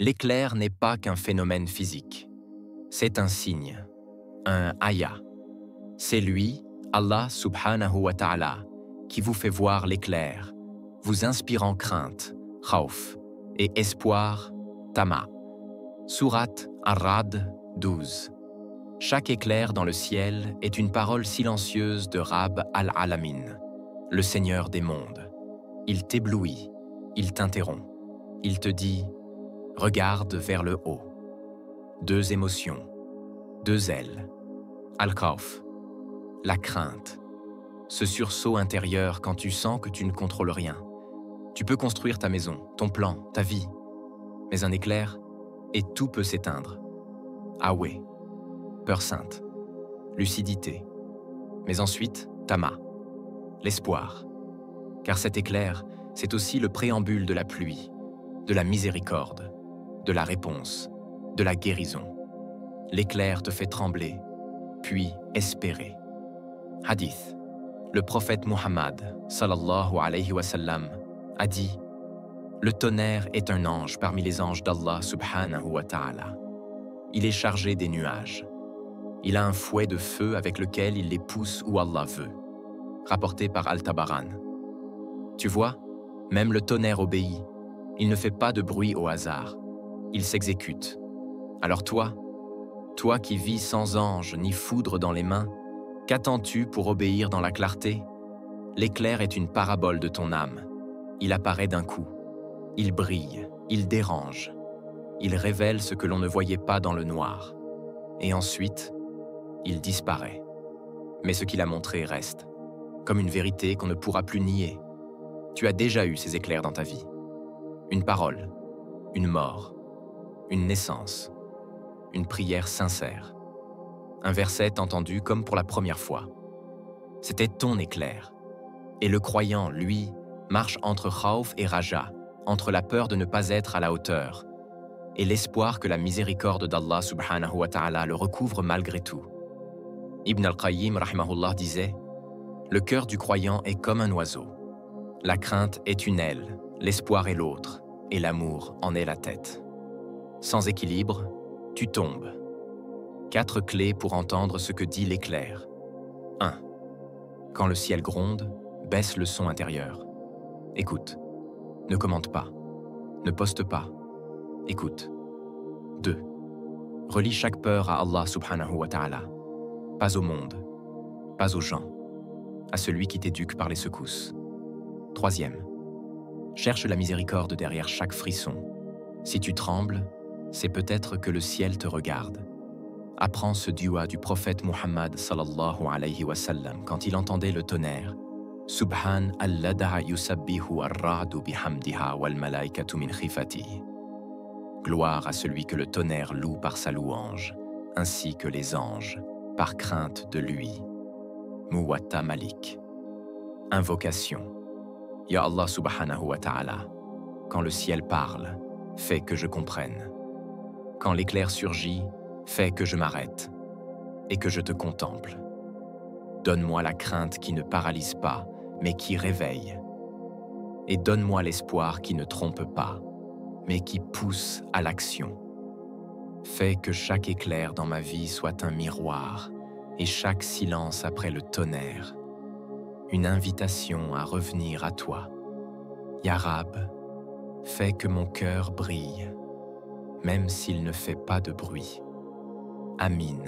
L'éclair n'est pas qu'un phénomène physique. C'est un signe, un ayah. C'est lui, Allah subhanahu wa ta'ala, qui vous fait voir l'éclair, vous inspirant crainte, khawf, et espoir, tama. Sourate Ar-Ra'd 12. Chaque éclair dans le ciel est une parole silencieuse de Rabb al-Alamin, le Seigneur des mondes. Il t'éblouit, il t'interrompt, il te dit « Regarde vers le haut ». Deux émotions, deux ailes. Al-Khawf, la crainte, ce sursaut intérieur quand tu sens que tu ne contrôles rien. Tu peux construire ta maison, ton plan, ta vie, mais un éclair, et tout peut s'éteindre. Awé, peur sainte, lucidité, mais ensuite, tama, l'espoir. Car cet éclair, c'est aussi le préambule de la pluie, de la miséricorde, de la réponse, de la guérison. L'éclair te fait trembler, puis espérer. Hadith. Le prophète Muhammad, sallallahu alayhi wa sallam, a dit « Le tonnerre est un ange parmi les anges d'Allah subhanahu wa ta'ala. Il est chargé des nuages. Il a un fouet de feu avec lequel il les pousse où Allah veut. » Rapporté par Al-Tabaran. Tu vois, même le tonnerre obéit. Il ne fait pas de bruit au hasard. Il s'exécute. Alors toi qui vis sans ange ni foudre dans les mains, qu'attends-tu pour obéir dans la clarté? L'éclair est une parabole de ton âme. Il apparaît d'un coup. Il brille, il dérange. Il révèle ce que l'on ne voyait pas dans le noir. Et ensuite, il disparaît. Mais ce qu'il a montré reste, comme une vérité qu'on ne pourra plus nier. Tu as déjà eu ces éclairs dans ta vie. Une parole, une mort, une naissance, une prière sincère, un verset entendu comme pour la première fois. C'était ton éclair. Et le croyant, lui, marche entre khawf et raja, entre la peur de ne pas être à la hauteur et l'espoir que la miséricorde d'Allah subhanahu wa ta'ala le recouvre malgré tout. Ibn al-Qayyim rahimahullah disait « Le cœur du croyant est comme un oiseau. La crainte est une aile, l'espoir est l'autre, et l'amour en est la tête. Sans équilibre, tu tombes. » 4 clés pour entendre ce que dit l'éclair. 1. Quand le ciel gronde, baisse le son intérieur. Écoute. Ne commente pas. Ne poste pas. Écoute. 2. Relie chaque peur à Allah subhanahu wa ta'ala. Pas au monde. Pas aux gens. À celui qui t'éduque par les secousses. 3. Cherche la miséricorde derrière chaque frisson. Si tu trembles, c'est peut-être que le ciel te regarde. Apprends ce dua du prophète Muhammad sallallahu alayhi wa sallam quand il entendait le tonnerre. Subhan alladha yusabbihu ar-ra'du bihamdiha wal malaikatu min khifatihi. Gloire à celui que le tonnerre loue par sa louange, ainsi que les anges, par crainte de lui. Muwatta Malik. Invocation. Ya Allah subhanahu wa ta'ala, quand le ciel parle, fais que je comprenne. Quand l'éclair surgit, fais que je m'arrête et que je te contemple. Donne-moi la crainte qui ne paralyse pas, mais qui réveille. Et donne-moi l'espoir qui ne trompe pas, mais qui pousse à l'action. Fais que chaque éclair dans ma vie soit un miroir et chaque silence après le tonnerre, une invitation à revenir à toi. Ya Rab, fais que mon cœur brille, même s'il ne fait pas de bruit. Amin.